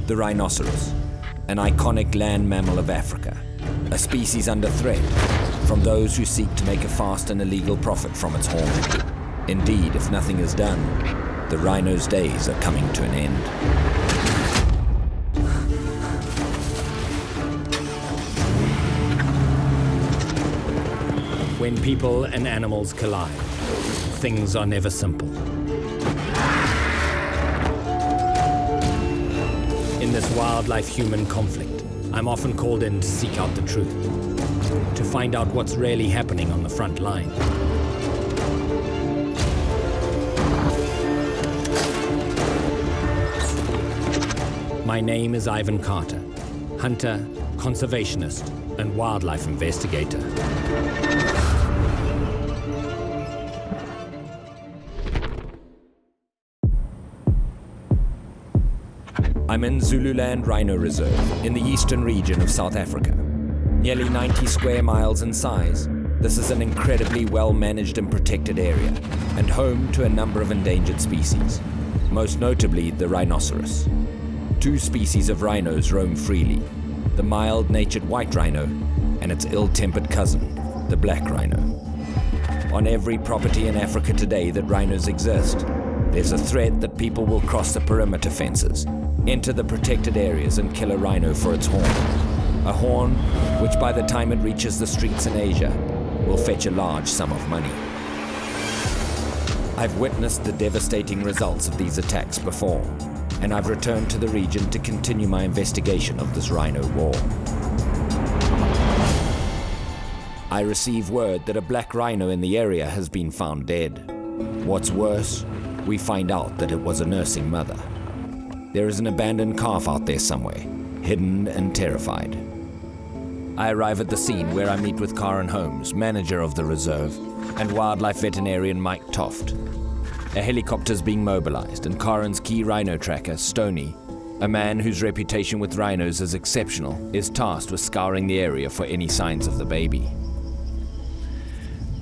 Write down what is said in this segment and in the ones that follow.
The rhinoceros, an iconic land mammal of Africa, a species under threat from those who seek to make a fast and illegal profit from its horn. Indeed, if nothing is done, the rhino's days are coming to an end. When people and animals collide, things are never simple. In this wildlife-human conflict, I'm often called in to seek out the truth, to find out what's really happening on the front line. My name is Ivan Carter, hunter, conservationist, and wildlife investigator. I'm in Zululand Rhino Reserve in the eastern region of South Africa. Nearly 90 square miles in size, this is an incredibly well-managed and protected area, and home to a number of endangered species, most notably the rhinoceros. Two species of rhinos roam freely, the mild-natured white rhino and its ill-tempered cousin, the black rhino. On every property in Africa today that rhinos exist, there's a threat that people will cross the perimeter fences, enter the protected areas and kill a rhino for its horn. A horn which by the time it reaches the streets in Asia will fetch a large sum of money. I've witnessed the devastating results of these attacks before, and I've returned to the region to continue my investigation of this rhino war. I receive word that a black rhino in the area has been found dead. What's worse, we find out that it was a nursing mother. There is an abandoned calf out there somewhere, hidden and terrified. I arrive at the scene where I meet with Karen Holmes, manager of the reserve, and wildlife veterinarian Mike Toft. A helicopter's being mobilized, and Karen's key rhino tracker, Stony, a man whose reputation with rhinos is exceptional, is tasked with scouring the area for any signs of the baby.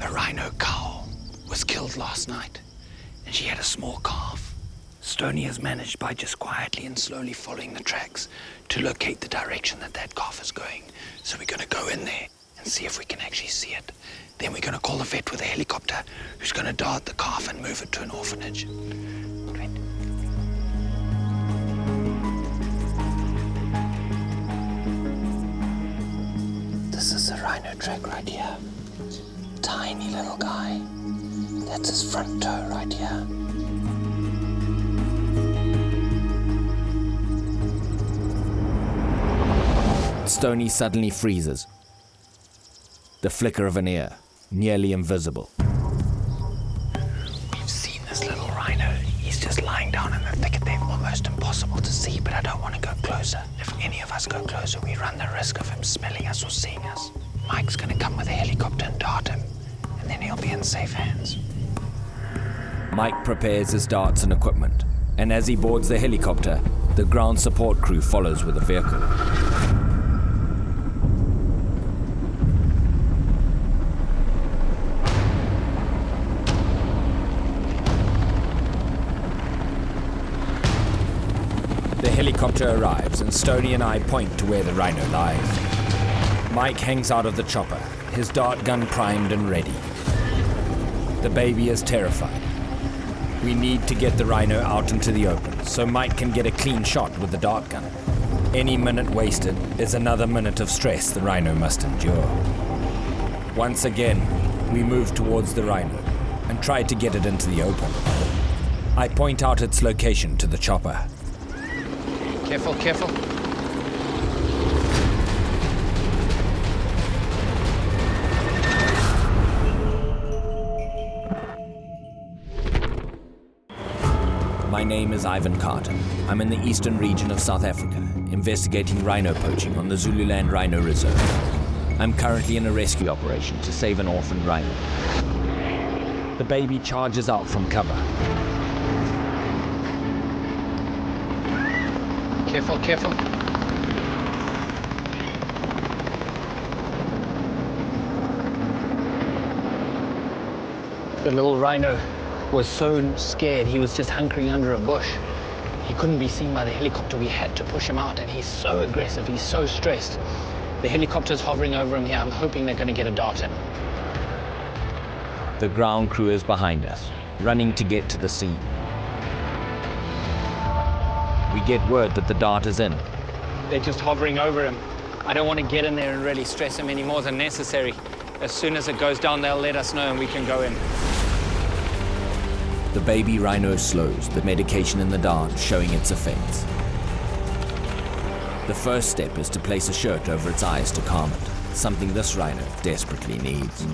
A rhino cow was killed last night, and she had a small calf. Stony has managed by just quietly and slowly following the tracks to locate the direction that that calf is going. So we're going to go in there and see if we can actually see it. Then we're going to call the vet with a helicopter who's going to dart the calf and move it to an orphanage. Great. This is the rhino track right here. Tiny little guy. That's his front toe right here. Stony suddenly freezes. The flicker of an ear, nearly invisible. We've seen this little rhino. He's just lying down in the thicket there, almost impossible to see, but I don't want to go closer. If any of us go closer, we run the risk of him smelling us or seeing us. Mike's going to come with a helicopter and dart him, and then he'll be in safe hands. Mike prepares his darts and equipment, and as he boards the helicopter, the ground support crew follows with the vehicle. The helicopter arrives, and Stony and I point to where the rhino lies. Mike hangs out of the chopper, his dart gun primed and ready. The baby is terrified. We need to get the rhino out into the open, so Mike can get a clean shot with the dart gun. Any minute wasted is another minute of stress the rhino must endure. Once again, we move towards the rhino and try to get it into the open. I point out its location to the chopper. Careful, careful. My name is Ivan Carter. I'm in the eastern region of South Africa, investigating rhino poaching on the Zululand Rhino Reserve. I'm currently in a rescue operation to save an orphaned rhino. The baby charges out from cover. Careful, careful. The little rhino was so scared he was just hunkering under a bush. He couldn't be seen by the helicopter. We had to push him out, and he's so aggressive. He's so stressed. The helicopter's hovering over him here. I'm hoping they're going to get a dart in. The ground crew is behind us, running to get to the scene. We get word that the dart is in. They're just hovering over him. I don't want to get in there and really stress him any more than necessary. As soon as it goes down, they'll let us know and we can go in. The baby rhino slows, the medication in the dart showing its effects. The first step is to place a shirt over its eyes to calm it, something this rhino desperately needs.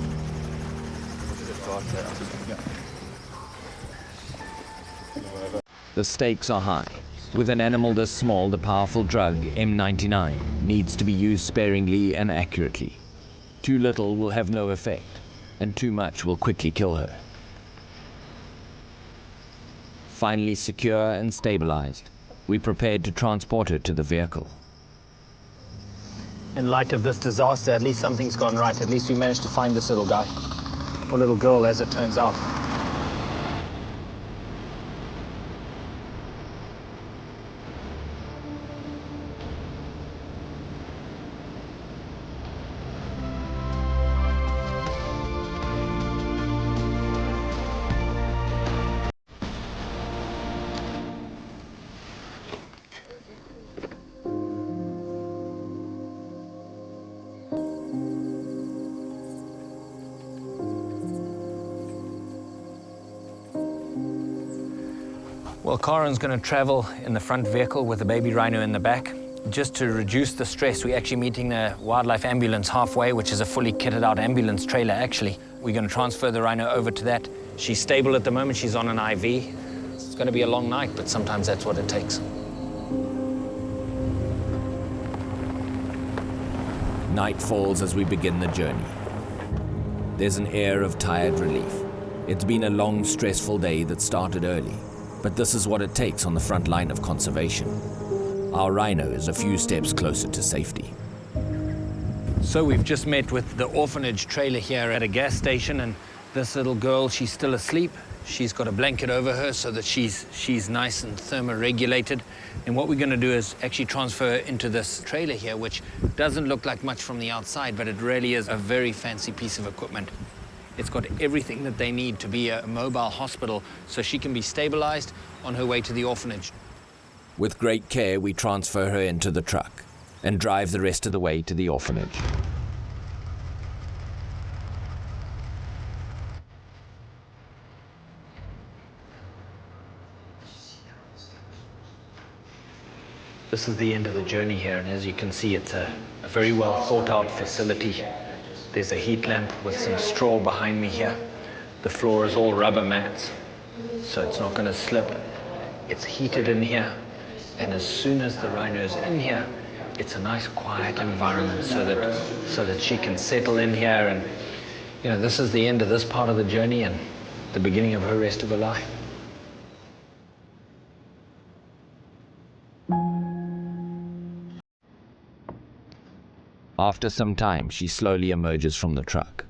The stakes are high. With an animal this small, the powerful drug, M99, needs to be used sparingly and accurately. Too little will have no effect, and too much will quickly kill her. Finally secure and stabilized, we prepared to transport her to the vehicle. In light of this disaster, at least something's gone right. At least we managed to find this little guy, or little girl, as it turns out. Well, Karen's going to travel in the front vehicle with the baby rhino in the back. Just to reduce the stress, we're actually meeting the wildlife ambulance halfway, which is a fully kitted out ambulance trailer, actually. We're going to transfer the rhino over to that. She's stable at the moment. She's on an IV. It's going to be a long night, but sometimes that's what it takes. Night falls as we begin the journey. There's an air of tired relief. It's been a long, stressful day that started early. But this is what it takes on the front line of conservation. Our rhino is a few steps closer to safety. So we've just met with the orphanage trailer here at a gas station, and this little girl, she's still asleep. She's got a blanket over her so that she's nice and thermoregulated. And what we're going to do is actually transfer her into this trailer here, which doesn't look like much from the outside, but it really is a very fancy piece of equipment. It's got everything that they need to be a mobile hospital, so she can be stabilized on her way to the orphanage. With great care, we transfer her into the truck and drive the rest of the way to the orphanage. This is the end of the journey here, and as you can see, it's a very well thought out facility. There's a heat lamp with some straw behind me here. The floor is all rubber mats, so it's not going to slip. It's heated in here, and as soon as the rhino is in here, it's a nice quiet environment so that she can settle in here. And you know, this is the end of this part of the journey and the beginning of her rest of her life. After some time, she slowly emerges from the truck.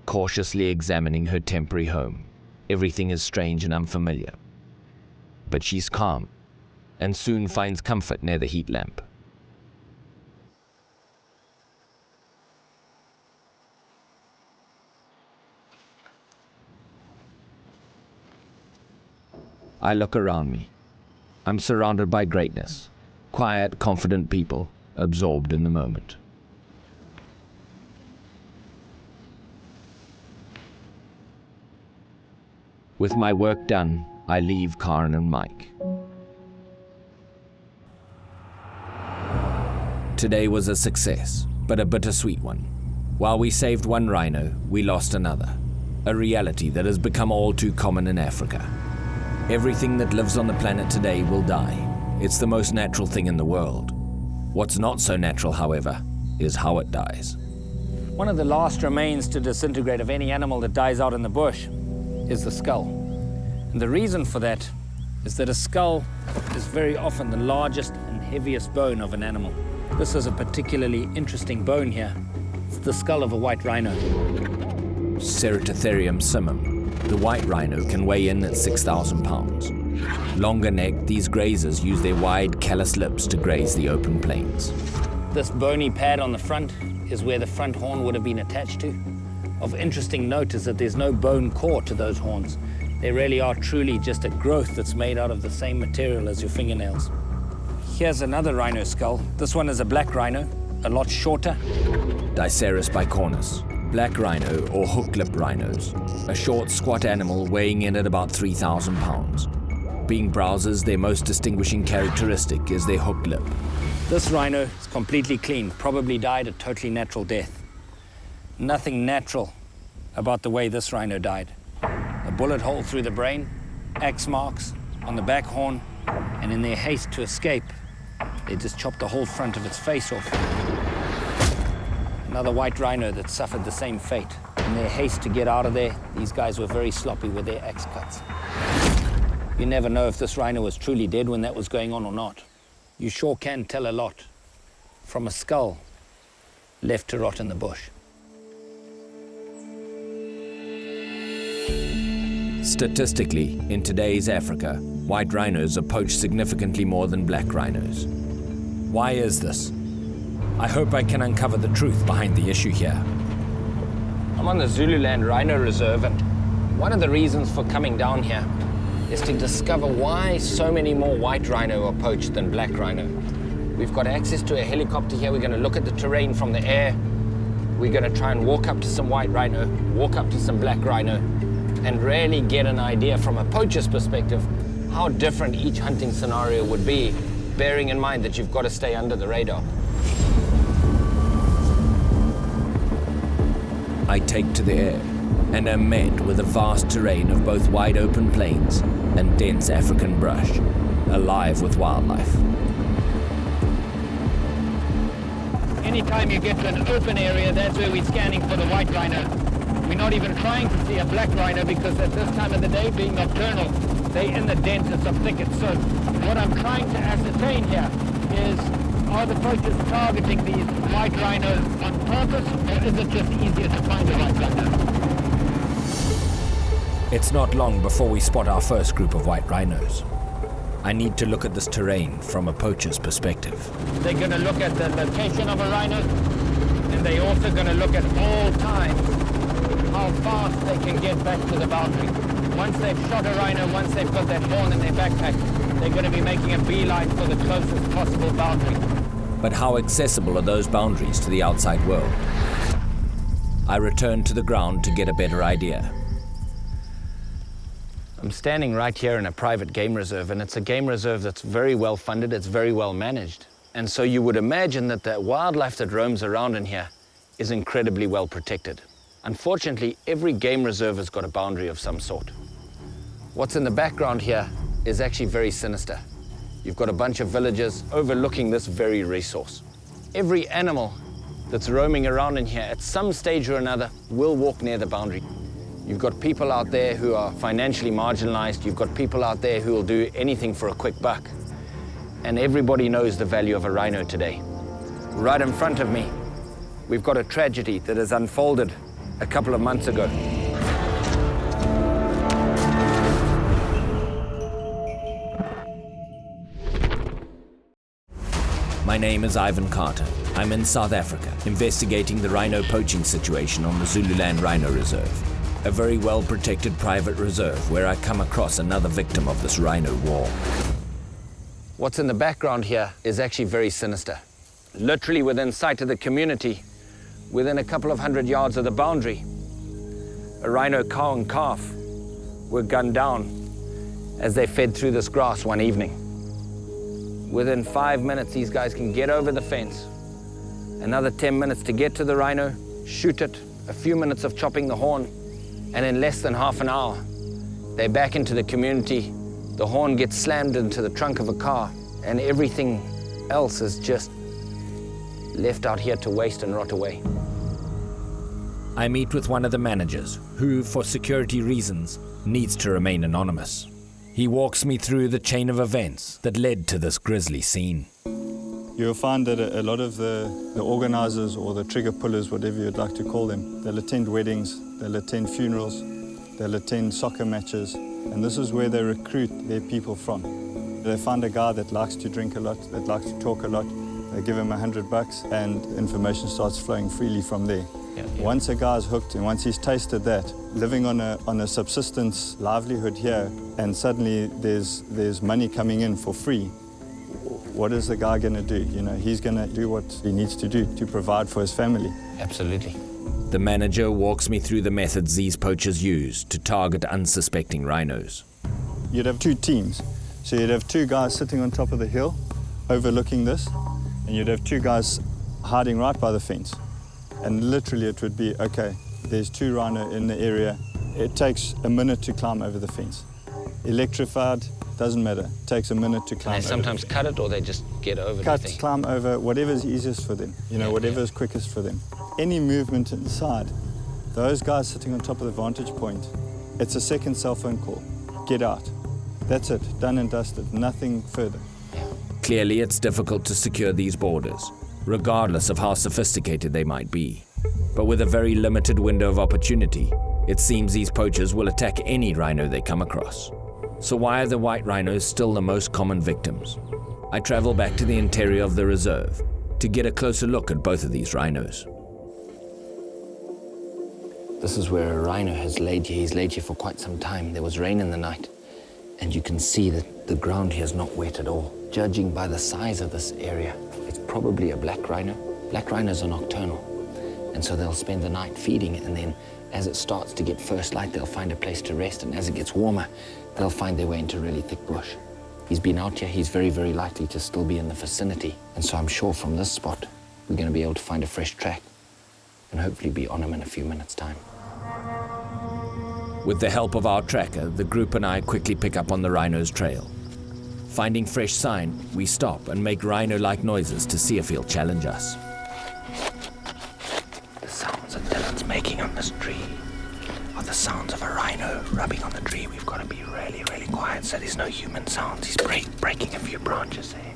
Cautiously examining her temporary home, everything is strange and unfamiliar. But she's calm, and soon finds comfort near the heat lamp. I look around me. I'm surrounded by greatness, quiet, confident people, absorbed in the moment. With my work done, I leave Karen and Mike. Today was a success, but a bittersweet one. While we saved one rhino, we lost another, a reality that has become all too common in Africa. Everything that lives on the planet today will die. It's the most natural thing in the world. What's not so natural, however, is how it dies. One of the last remains to disintegrate of any animal that dies out in the bush is the skull. And the reason for that is that a skull is very often the largest and heaviest bone of an animal. This is a particularly interesting bone here. It's the skull of a white rhino. Ceratotherium simum. The white rhino can weigh in at 6,000 pounds. Longer neck, these grazers use their wide, callous lips to graze the open plains. This bony pad on the front is where the front horn would have been attached to. Of interesting note is that there's no bone core to those horns. They really are truly just a growth that's made out of the same material as your fingernails. Here's another rhino skull. This one is a black rhino, a lot shorter. Diceras bicornis, black rhino or hook-lip rhinos. A short, squat animal weighing in at about 3,000 pounds. Being browsers, their most distinguishing characteristic is their hook lip. This rhino is completely clean, probably died a totally natural death. Nothing natural about the way this rhino died. A bullet hole through the brain, axe marks on the back horn, and in their haste to escape, they just chopped the whole front of its face off. Another white rhino that suffered the same fate. In their haste to get out of there, these guys were very sloppy with their axe cuts. You never know if this rhino was truly dead when that was going on or not. You sure can tell a lot from a skull left to rot in the bush. Statistically, in today's Africa, white rhinos are poached significantly more than black rhinos. Why is this? I hope I can uncover the truth behind the issue here. I'm on the Zululand Rhino Reserve, and one of the reasons for coming down here is to discover why so many more white rhino are poached than black rhino. We've got access to a helicopter here. We're going to look at the terrain from the air. We're going to try and walk up to some white rhino, walk up to some black rhino, and really get an idea from a poacher's perspective how different each hunting scenario would be, bearing in mind that you've got to stay under the radar. I take to the air and am met with a vast terrain of both wide open plains and dense African brush, alive with wildlife. Anytime you get to an open area, that's where we're scanning for the white rhino. We're not even trying to see a black rhino because at this time of the day, being nocturnal, they're in the densest of thickets. So what I'm trying to ascertain here is, are the poachers targeting these white rhinos on purpose, or is it just easier to find a white rhino? It's not long before we spot our first group of white rhinos. I need to look at this terrain from a poacher's perspective. They're going to look at the location of a rhino, and they're also going to look at all times how fast they can get back to the boundary. Once they've shot a rhino, once they've got that horn in their backpack, they're going to be making a beeline for the closest possible boundary. But how accessible are those boundaries to the outside world? I return to the ground to get a better idea. I'm standing right here in a private game reserve, and it's a game reserve that's very well funded, it's very well managed. And so you would imagine that the wildlife that roams around in here is incredibly well protected. Unfortunately, every game reserve has got a boundary of some sort. What's in the background here is actually very sinister. You've got a bunch of villages overlooking this very resource. Every animal that's roaming around in here at some stage or another will walk near the boundary. You've got people out there who are financially marginalized. You've got people out there who will do anything for a quick buck. And everybody knows the value of a rhino today. Right in front of me, we've got a tragedy that has unfolded a couple of months ago. My name is Ivan Carter. I'm in South Africa, investigating the rhino poaching situation on the Zululand Rhino Reserve. A very well-protected private reserve where I come across another victim of this rhino war. What's in the background here is actually very sinister. Literally within sight of the community, within a couple of 100 yards of the boundary, a rhino cow and calf were gunned down as they fed through this grass one evening. Within 5 minutes, these guys can get over the fence. Another 10 minutes to get to the rhino, shoot it, a few minutes of chopping the horn, and in less than half an hour, they're back into the community. The horn gets slammed into the trunk of a car, and everything else is just left out here to waste and rot away. I meet with one of the managers, who, for security reasons, needs to remain anonymous. He walks me through the chain of events that led to this grisly scene. You'll find that a lot of the organizers or the trigger pullers, whatever you'd like to call them, they'll attend weddings, they'll attend funerals, they'll attend soccer matches, and this is where they recruit their people from. They find a guy that likes to drink a lot, that likes to talk a lot, they give him $100 and information starts flowing freely from there. Once a guy's hooked and once he's tasted that, living on a subsistence livelihood here, and suddenly there's money coming in for free, what is the guy going to do? You know, he's going to do what he needs to do to provide for his family. Absolutely. The manager walks me through the methods these poachers use to target unsuspecting rhinos. You'd have two teams. So you'd have two guys sitting on top of the hill overlooking this, and you'd have two guys hiding right by the fence. And literally it would be, okay, there's two rhino in the area. It takes a minute to climb over the fence. Electrified, doesn't matter. It takes a minute to climb over. They sometimes cut it or they just get over Cut, the thing. climb over, whatever's easiest for them, whatever is quickest for them. Any movement inside, those guys sitting on top of the vantage point, it's a second cell phone call. Get out. That's it, done and dusted, nothing further. Clearly, it's difficult to secure these borders, regardless of how sophisticated they might be. But with a very limited window of opportunity, it seems these poachers will attack any rhino they come across. So why are the white rhinos still the most common victims? I travel back to the interior of the reserve to get a closer look at both of these rhinos. This is where a rhino has laid here. He's laid here for quite some time. There was rain in the night, and you can see that the ground here is not wet at all. Judging by the size of this area, it's probably a black rhino. Black rhinos are nocturnal, and so they'll spend the night feeding, and then as it starts to get first light, they'll find a place to rest, and as it gets warmer, they'll find their way into really thick bush. He's been out here, he's very, very likely to still be in the vicinity, and so I'm sure from this spot, we're going to be able to find a fresh track, and hopefully be on him in a few minutes' time. With the help of our tracker, the group and I quickly pick up on the rhino's trail. Finding fresh sign, we stop and make rhino-like noises to see if he'll challenge us. The sounds that Dylan's making on this tree are the sounds of a rhino rubbing on the tree. We've got to be really, really quiet so there's no human sounds. He's breaking a few branches there.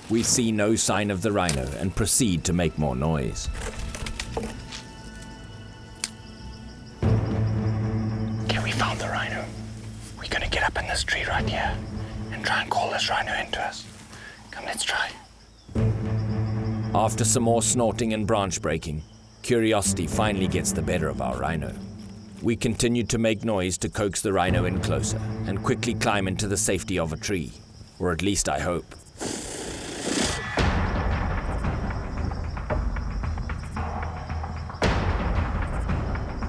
We see no sign of the rhino and proceed to make more noise. Okay, we found the rhino. We're going to get up in this tree right here and try and call this rhino into us. Come, let's try. After some more snorting and branch breaking, curiosity finally gets the better of our rhino. We continue to make noise to coax the rhino in closer and quickly climb into the safety of a tree, or at least I hope.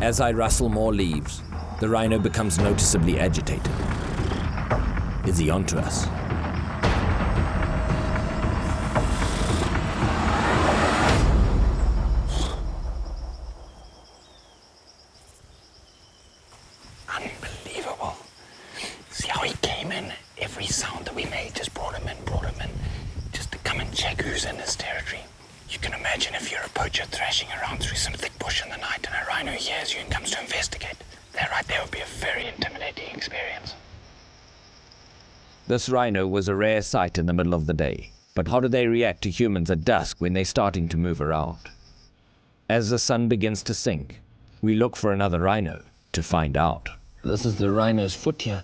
As I rustle more leaves, the rhino becomes noticeably agitated. Is he onto us? Unbelievable. See how he came in? Every sound that we made just brought him in, just to come and check who's in his territory. You can imagine if you're a poacher thrashing around through some thick bush in the night and a rhino hears you and comes to investigate. That right there would be a very intimidating experience. This rhino was a rare sight in the middle of the day, but how do they react to humans at dusk when they're starting to move around? As the sun begins to sink, we look for another rhino to find out. This is the rhino's foot here.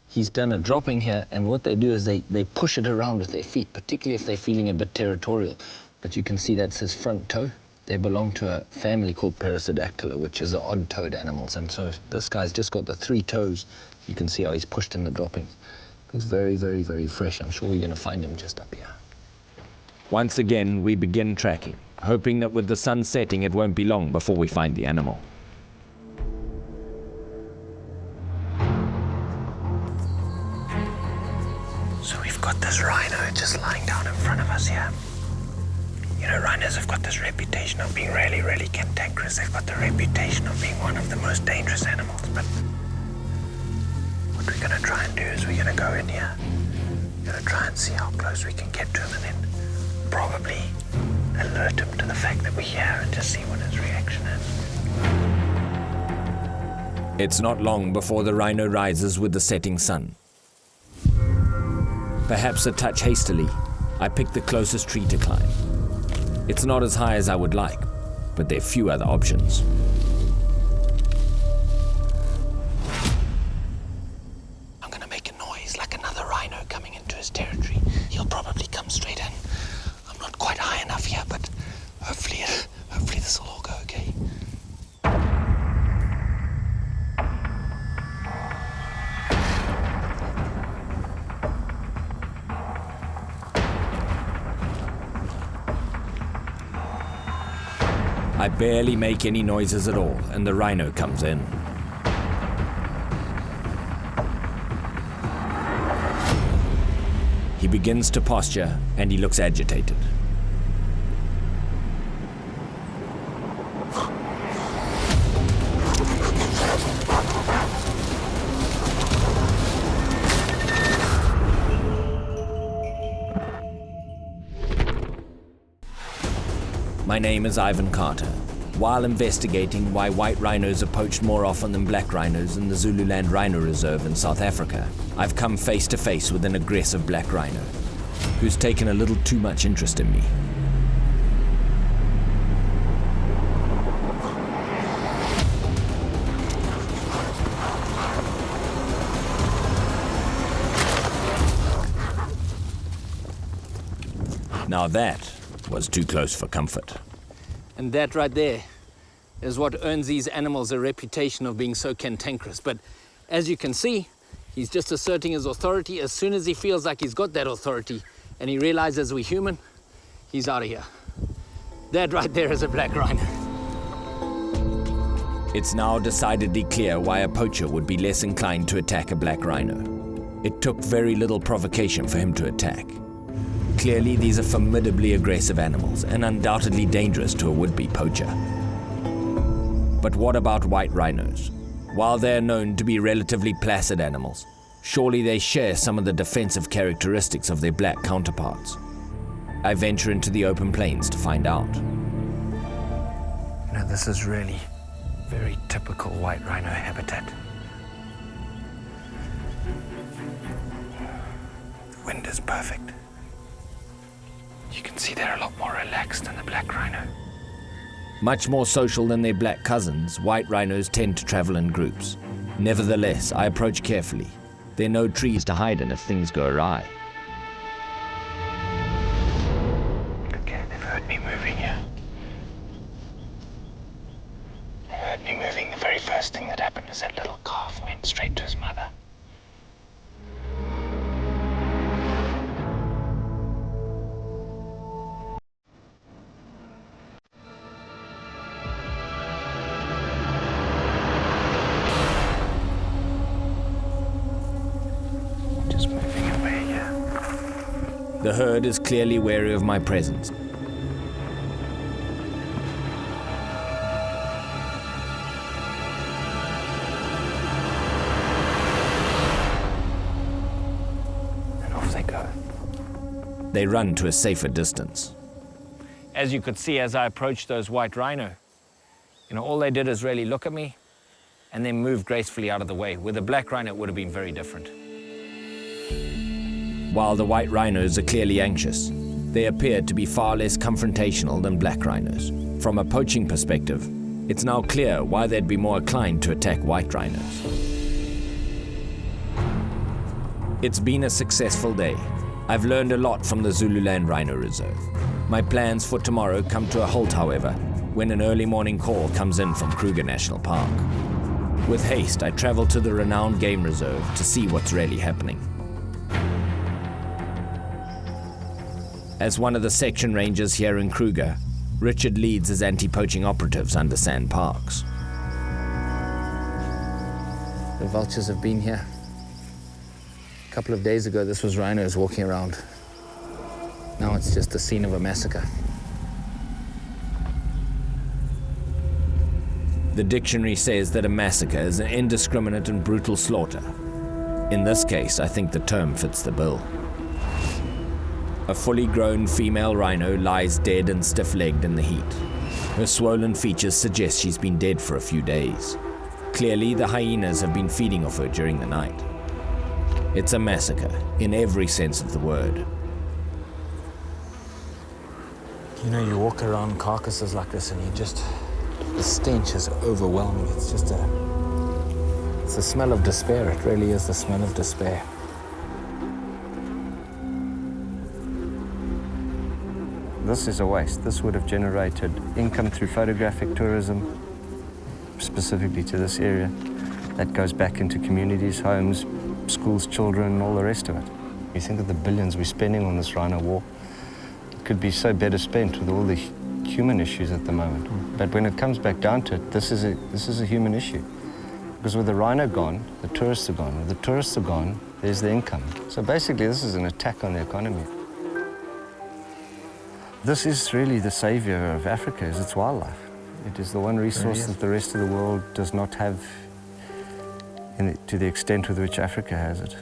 He's done a dropping here, and what they do is they push it around with their feet, particularly if they're feeling a bit territorial. But you can see that's his front toe. They belong to a family called Perissodactyla, which is the odd-toed animals. And so this guy's just got the 3 toes. You can see how he's pushed in the droppings. Looks very, very, very fresh. I'm sure we're going to find him just up here. Once again, we begin tracking, hoping that with the sun setting, it won't be long before we find the animal. So we've got this rhino just lying down in front of us here. You know, rhinos have got this reputation of being really, really cantankerous. They've got the reputation of being one of the most dangerous animals. But what we're going to try and do is we're going to go in here. We're going to try and see how close we can get to him and then probably alert him to the fact that we're here and just see what his reaction is. It's not long before the rhino rises with the setting sun. Perhaps a touch hastily, I pick the closest tree to climb. It's not as high as I would like, but there are few other options. I'm gonna make a noise like another rhino coming into his territory. He'll probably come straight in. I'm not quite high enough here, but hopefully this will all go okay. I barely make any noises at all, and the rhino comes in. He begins to posture, and he looks agitated. My name is Ivan Carter. While investigating why white rhinos are poached more often than black rhinos in the Zululand Rhino Reserve in South Africa, I've come face to face with an aggressive black rhino who's taken a little too much interest in me. Now that was too close for comfort. And that right there is what earns these animals a reputation of being so cantankerous. But as you can see, he's just asserting his authority. As soon as he feels like he's got that authority and he realizes we're human, he's out of here. That right there is a black rhino. It's now decidedly clear why a poacher would be less inclined to attack a black rhino. It took very little provocation for him to attack. Clearly, these are formidably aggressive animals and undoubtedly dangerous to a would-be poacher. But what about white rhinos? While they're known to be relatively placid animals, surely they share some of the defensive characteristics of their black counterparts. I venture into the open plains to find out. You know, this is really very typical white rhino habitat. The wind is perfect. You can see they're a lot more relaxed than the black rhino. Much more social than their black cousins, white rhinos tend to travel in groups. Nevertheless, I approach carefully. There are no trees to hide in if things go awry. Okay, they've heard me moving here. They heard me moving. The very first thing that happened is that little calf went straight to his mother. The herd is clearly wary of my presence. And off they go. They run to a safer distance. As you could see as I approached those white rhino, all they did is really look at me and then move gracefully out of the way. With a black rhino, it would have been very different. While the white rhinos are clearly anxious, they appear to be far less confrontational than black rhinos. From a poaching perspective, it's now clear why they'd be more inclined to attack white rhinos. It's been a successful day. I've learned a lot from the Zululand Rhino Reserve. My plans for tomorrow come to a halt, however, when an early morning call comes in from Kruger National Park. With haste, I travel to the renowned game reserve to see what's really happening. As one of the section rangers here in Kruger, Richard leads his anti-poaching operatives under SANParks. The vultures have been here. A couple of days ago, this was rhinos walking around. Now it's just the scene of a massacre. The dictionary says that a massacre is an indiscriminate and brutal slaughter. In this case, I think the term fits the bill. A fully grown female rhino lies dead and stiff-legged in the heat. Her swollen features suggest she's been dead for a few days. Clearly, the hyenas have been feeding off her during the night. It's a massacre, in every sense of the word. You know, you walk around carcasses like this and the stench is overwhelming. It's just it's the smell of despair. It really is the smell of despair. This is a waste. This would have generated income through photographic tourism, specifically to this area. That goes back into communities, homes, schools, children, all the rest of it. You think of the billions we're spending on this rhino war. It could be so better spent with all the human issues at the moment. But when it comes back down to it, this is a human issue. Because with the rhino gone, the tourists are gone. With the tourists are gone, there's the income. So basically, this is an attack on the economy. This is really the savior of Africa, is its wildlife. It is the one resource that the rest of the world does not have to the extent with which Africa has it.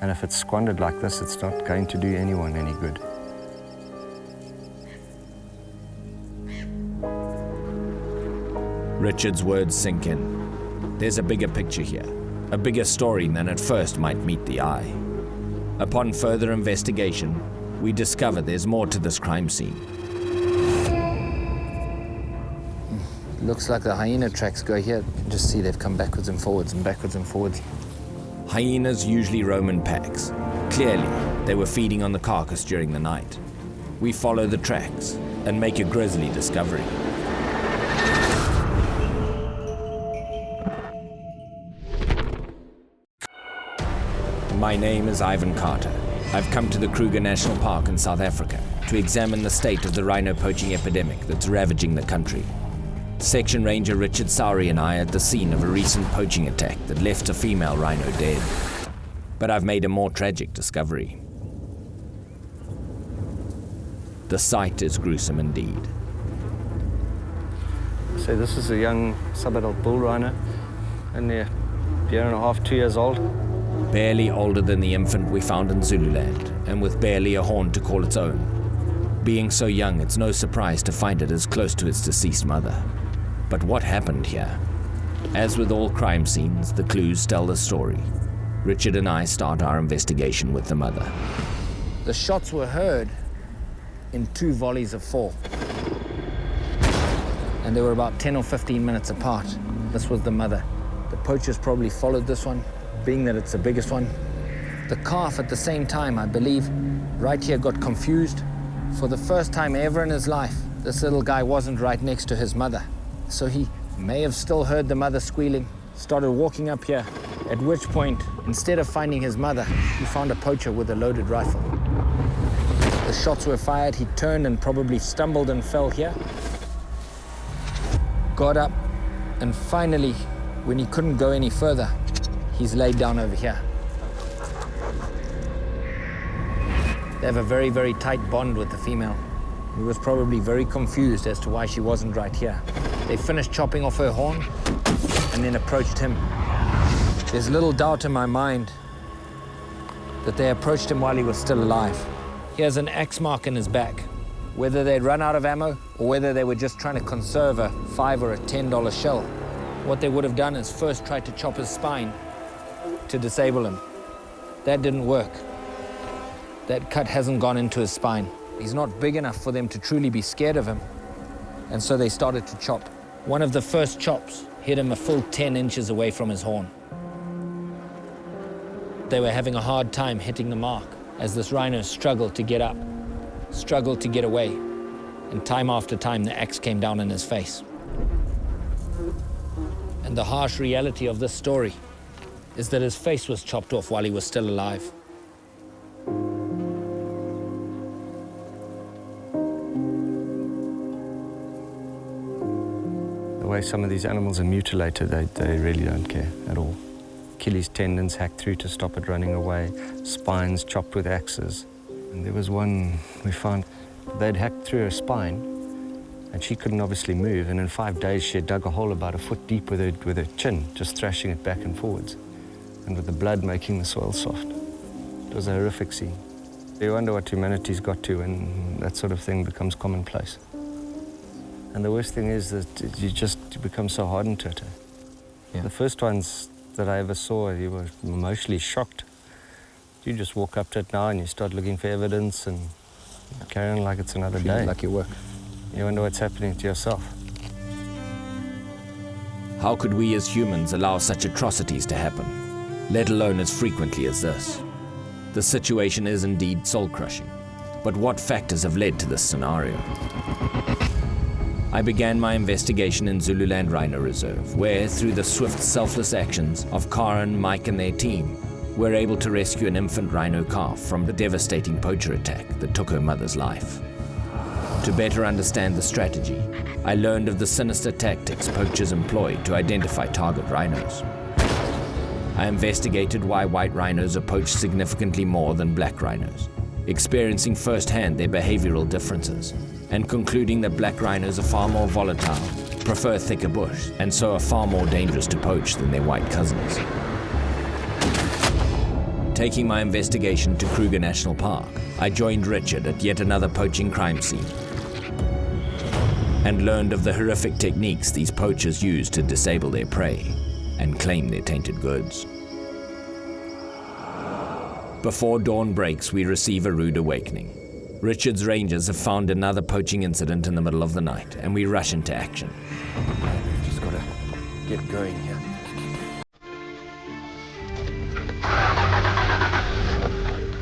And if it's squandered like this, it's not going to do anyone any good. Richard's words sink in. There's a bigger picture here, a bigger story than at first might meet the eye. Upon further investigation, we discover there's more to this crime scene. Looks like the hyena tracks go here. You can just see they've come backwards and forwards and backwards and forwards. Hyenas usually roam in packs. Clearly, they were feeding on the carcass during the night. We follow the tracks and make a grisly discovery. My name is Ivan Carter. I've come to the Kruger National Park in South Africa to examine the state of the rhino poaching epidemic that's ravaging the country. Section Ranger Richard Sowry and I are at the scene of a recent poaching attack that left a female rhino dead. But I've made a more tragic discovery. The sight is gruesome indeed. So this is a young sub-adult bull rhino, only a year and a half, 2 years old. Barely older than the infant we found in Zululand, and with barely a horn to call its own. Being so young, it's no surprise to find it as close to its deceased mother. But what happened here? As with all crime scenes, the clues tell the story. Richard and I start our investigation with the mother. The shots were heard in 2 volleys of 4. And they were about 10 or 15 minutes apart. This was the mother. The poachers probably followed this one, being that it's the biggest one. The calf at the same time, I believe, right here got confused. For the first time ever in his life, this little guy wasn't right next to his mother. So he may have still heard the mother squealing, started walking up here, at which point, instead of finding his mother, he found a poacher with a loaded rifle. The shots were fired, he turned and probably stumbled and fell here. Got up, and finally, when he couldn't go any further, he's laid down over here. They have a very, very tight bond with the female. He was probably very confused as to why she wasn't right here. They finished chopping off her horn and then approached him. There's little doubt in my mind that they approached him while he was still alive. He has an axe mark in his back. Whether they'd run out of ammo or whether they were just trying to conserve a $5 or a $10 shell, what they would have done is first tried to chop his spine to disable him. That didn't work. That cut hasn't gone into his spine. He's not big enough for them to truly be scared of him. And so they started to chop. One of the first chops hit him a full 10 inches away from his horn. They were having a hard time hitting the mark as this rhino struggled to get up, struggled to get away. And time after time, the axe came down in his face. And the harsh reality of this story is that his face was chopped off while he was still alive. The way some of these animals are mutilated, they really don't care at all. Achilles tendons hacked through to stop it running away, spines chopped with axes. And there was one we found, they'd hacked through her spine, and she couldn't obviously move, and in 5 days she had dug a hole about a foot deep with her chin, just thrashing it back and forwards, and with the blood making the soil soft. It was a horrific scene. You wonder what humanity's got to when that sort of thing becomes commonplace. And the worst thing is that you just become so hardened to it. Yeah. The first ones that I ever saw, you were emotionally shocked. You just walk up to it now and you start looking for evidence, and Carry on like it's another Feels day. like you work. You wonder what's happening to yourself. How could we as humans allow such atrocities to happen, let alone as frequently as this? The situation is indeed soul-crushing, but what factors have led to this scenario? I began my investigation in Zululand Rhino Reserve, where, through the swift, selfless actions of Karen, Mike and their team, we're able to rescue an infant rhino calf from the devastating poacher attack that took her mother's life. To better understand the strategy, I learned of the sinister tactics poachers employ to identify target rhinos. I investigated why white rhinos are poached significantly more than black rhinos, experiencing firsthand their behavioral differences, and concluding that black rhinos are far more volatile, prefer thicker bush, and so are far more dangerous to poach than their white cousins. Taking my investigation to Kruger National Park, I joined Richard at yet another poaching crime scene and learned of the horrific techniques these poachers use to disable their prey and claim their tainted goods. Before dawn breaks, we receive a rude awakening. Richard's Rangers have found another poaching incident in the middle of the night, and we rush into action. We've just got to get going here.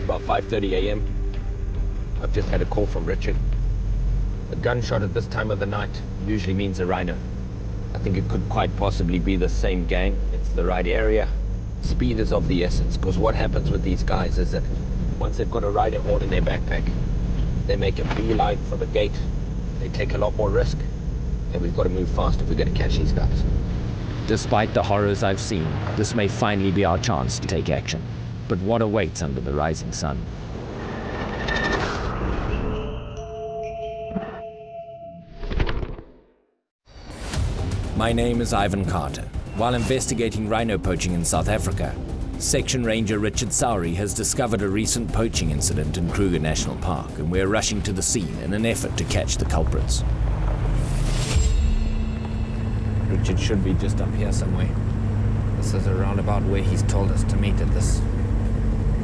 About 5:30 a.m. I've just had a call from Richard. A gunshot at this time of the night usually means a rhino. I think it could quite possibly be the same gang. It's the right area. Speed is of the essence, because what happens with these guys is that once they've got a rhino horn in their backpack, they make a beeline for the gate. They take a lot more risk, and we've got to move fast if we're going to catch these guys. Despite the horrors I've seen, this may finally be our chance to take action. But what awaits under the rising sun? My name is Ivan Carter. While investigating rhino poaching in South Africa, Section Ranger Richard Sowry has discovered a recent poaching incident in Kruger National Park, and we're rushing to the scene in an effort to catch the culprits. Richard should be just up here somewhere. This is a roundabout where he's told us to meet at this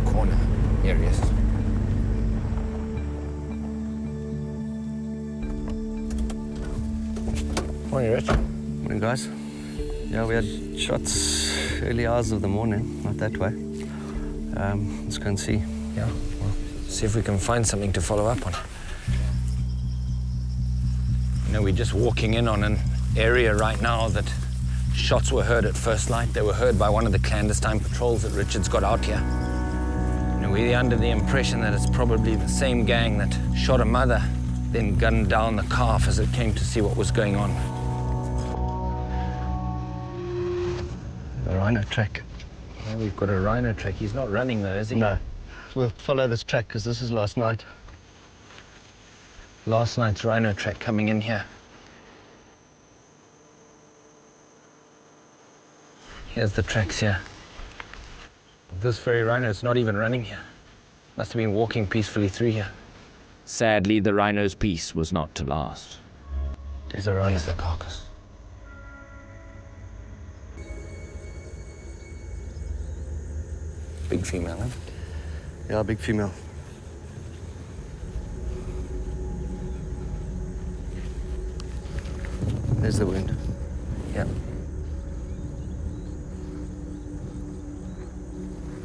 corner. Here he is. Morning, Richard. Morning, guys. Yeah, we had shots early hours of the morning, not that way. Let's go and see. Yeah, well, see if we can find something to follow up on. You know, we're just walking in on an area right now that shots were heard at first light. They were heard by one of the clandestine patrols that Richard's got out here. You know, we're under the impression that it's probably the same gang that shot a mother, then gunned down the calf as it came to see what was going on. The rhino track. Yeah, we've got a rhino track. He's not running though, is he? No. We'll follow this track because this is last night. Last night's rhino track coming in here. Here's the tracks here. This very rhino is not even running here. Must have been walking peacefully through here. Sadly, the rhino's peace was not to last. There's a rhino. Here's the carcass. Big female, huh? Yeah, big female. There's the wound. Yeah.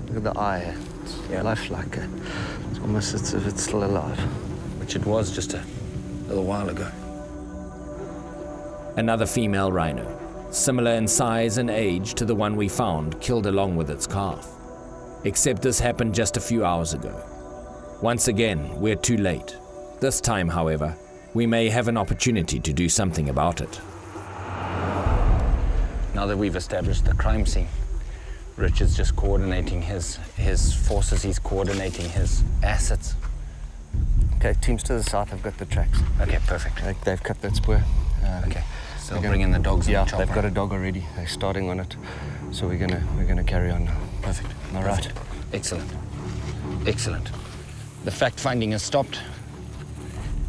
Look at the eye. It's lifelike. It's almost as if it's still alive. Which it was just a little while ago. Another female rhino, similar in size and age to the one we found, killed along with its calf. Except this happened just a few hours ago. Once again, we're too late. This time, however, we may have an opportunity to do something about it. Now that we've established the crime scene, Richard's just coordinating his forces, he's coordinating his assets. Okay, teams to the south have got the tracks. Okay, perfect. They've cut that spur. Okay, so they'll bring in the dogs and yeah, the chopper. they've got a dog already. They're starting on it. So we're gonna carry on now. Perfect. All right. Excellent. Excellent. The fact-finding has stopped,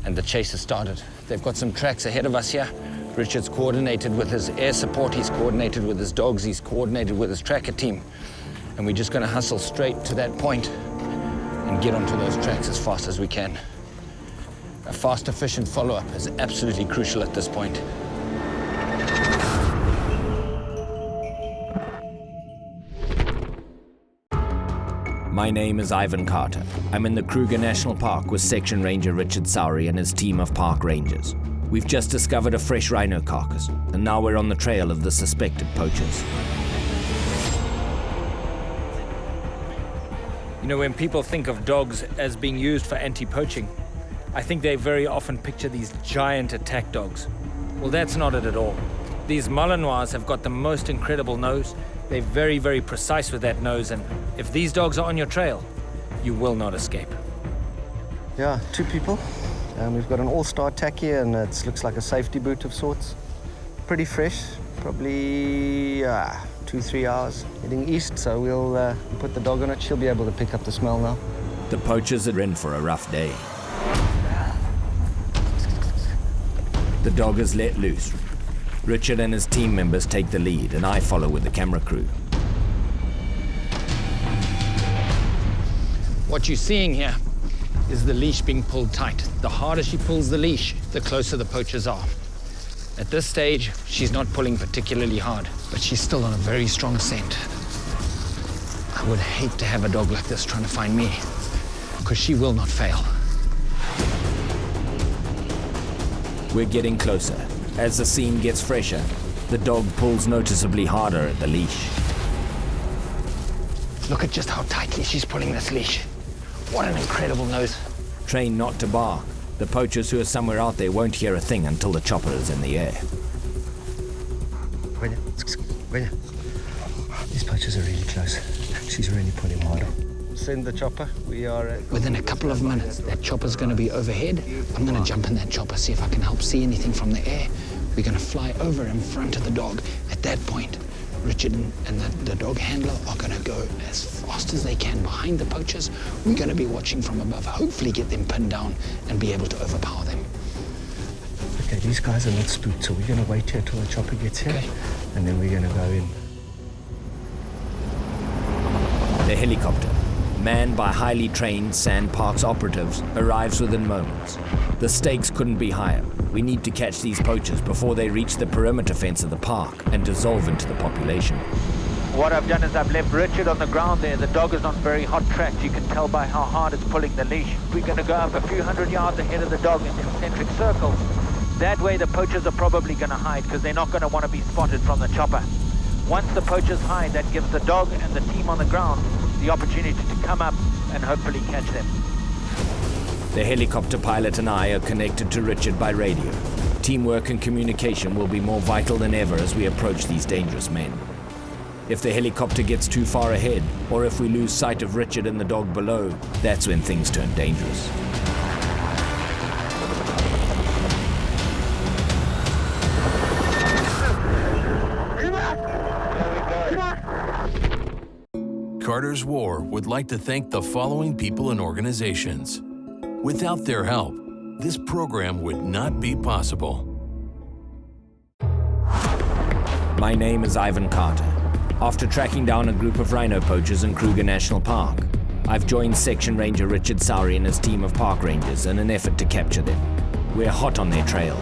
and the chase has started. They've got some tracks ahead of us here. Richard's coordinated with his air support, he's coordinated with his dogs, he's coordinated with his tracker team. And we're just gonna hustle straight to that point and get onto those tracks as fast as we can. A fast, efficient follow-up is absolutely crucial at this point. My name is Ivan Carter. I'm in the Kruger National Park with Section Ranger Richard Sowry and his team of park rangers. We've just discovered a fresh rhino carcass, and now we're on the trail of the suspected poachers. You know, when people think of dogs as being used for anti-poaching, I think they very often picture these giant attack dogs. Well, that's not it at all. These Malinois have got the most incredible nose. They're very, very precise with that nose, and if these dogs are on your trail, you will not escape. Yeah, 2 people. We've got an all-star tack here, and it looks like a safety boot of sorts. Pretty fresh, probably 2-3 hours. Heading east, so we'll put the dog on it. She'll be able to pick up the smell now. The poachers are in for a rough day. The dog is let loose. Richard and his team members take the lead, and I follow with the camera crew. What you're seeing here is the leash being pulled tight. The harder she pulls the leash, the closer the poachers are. At this stage, she's not pulling particularly hard, but she's still on a very strong scent. I would hate to have a dog like this trying to find me, because she will not fail. We're getting closer. As the scene gets fresher, the dog pulls noticeably harder at the leash. Look at just how tightly she's pulling this leash. What an incredible nose. Trained not to bark, the poachers who are somewhere out there won't hear a thing until the chopper is in the air. These poachers are really close. She's really pulling harder. Send the chopper. We are Within a couple of minutes, that chopper's going to be overhead. I'm going to jump in that chopper, see if I can help see anything from the air. We're going to fly over in front of the dog. At that point, Richard and the dog handler are going to go as fast as they can behind the poachers. We're going to be watching from above, hopefully get them pinned down and be able to overpower them. Okay, these guys are not spooked, so we're going to wait here till the chopper gets here, Okay. and then we're going to go in. The helicopter, manned by highly trained Sand Parks operatives, arrives within moments. The stakes couldn't be higher. We need to catch these poachers before they reach the perimeter fence of the park and dissolve into the population. What I've done is I've left Richard on the ground there. The dog is on very hot tracks. You can tell by how hard it's pulling the leash. We're going to go up a few hundred yards ahead of the dog in concentric circles. That way the poachers are probably going to hide because they're not going to want to be spotted from the chopper. Once the poachers hide, that gives the dog and the team on the ground the opportunity to come up and hopefully catch them. The helicopter pilot and I are connected to Richard by radio. Teamwork and communication will be more vital than ever as we approach these dangerous men. If the helicopter gets too far ahead, or if we lose sight of Richard and the dog below, that's when things turn dangerous. Carter's War would like to thank the following people and organizations. Without their help, this program would not be possible. My name is Ivan Carter. After tracking down a group of rhino poachers in Kruger National Park, I've joined Section Ranger Richard Sowry and his team of park rangers in an effort to capture them. We're hot on their trail.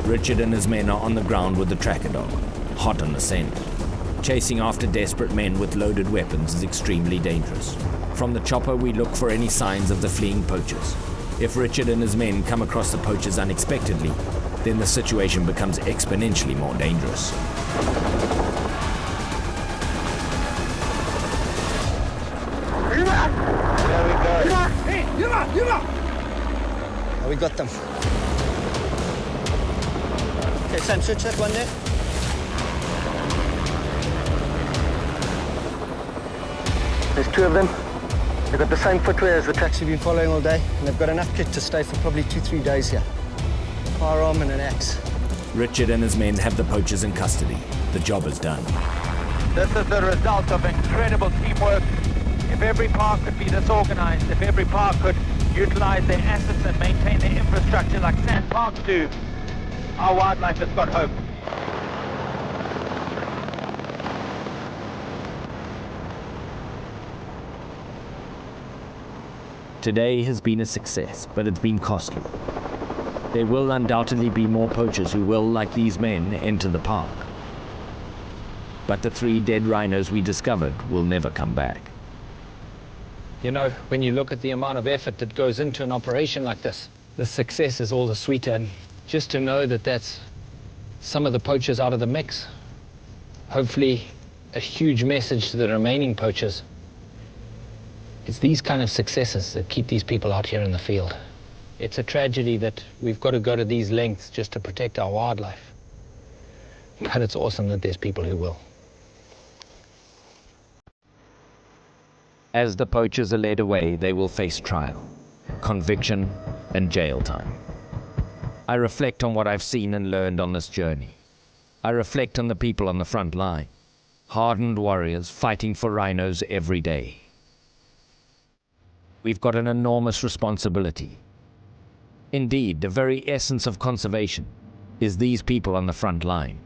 Richard and his men are on the ground with the tracker dog, hot on the scent. Chasing after desperate men with loaded weapons is extremely dangerous. From the chopper, we look for any signs of the fleeing poachers. If Richard and his men come across the poachers unexpectedly, then the situation becomes exponentially more dangerous. Oh, we got them. Okay, Sam, switch that one there. There's 2 of them. They've got the same footwear as the tracks you've been following all day, and they've got enough kit to stay for probably 2-3 days here. A firearm and an axe. Richard and his men have the poachers in custody. The job is done. This is the result of incredible teamwork. If every park could be this organized, if every park could utilize their assets and maintain their infrastructure like Sand Parks do, our wildlife has got hope. Today has been a success, but it's been costly. There will undoubtedly be more poachers who will, like these men, enter the park. But the 3 dead rhinos we discovered will never come back. You know, when you look at the amount of effort that goes into an operation like this, the success is all the sweeter. And just to know that that's some of the poachers out of the mix, hopefully a huge message to the remaining poachers. It's these kind of successes that keep these people out here in the field. It's a tragedy that we've got to go to these lengths just to protect our wildlife. But it's awesome that there's people who will. As the poachers are led away, they will face trial, conviction, and jail time. I reflect on what I've seen and learned on this journey. I reflect on the people on the front line, hardened warriors fighting for rhinos every day. We've got an enormous responsibility. Indeed, the very essence of conservation is these people on the front line,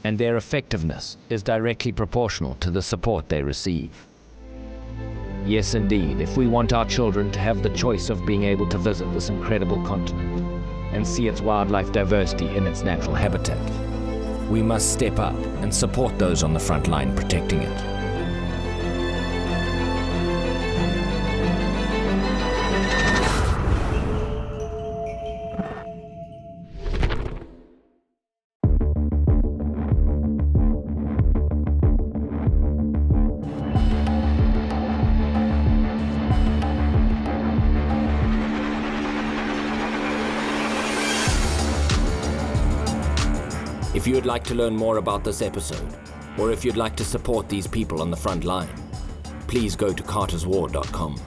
and their effectiveness is directly proportional to the support they receive. Yes, indeed, if we want our children to have the choice of being able to visit this incredible continent and see its wildlife diversity in its natural habitat, we must step up and support those on the front line protecting it. If you would like to learn more about this episode, or if you'd like to support these people on the front line, please go to carterswar.com.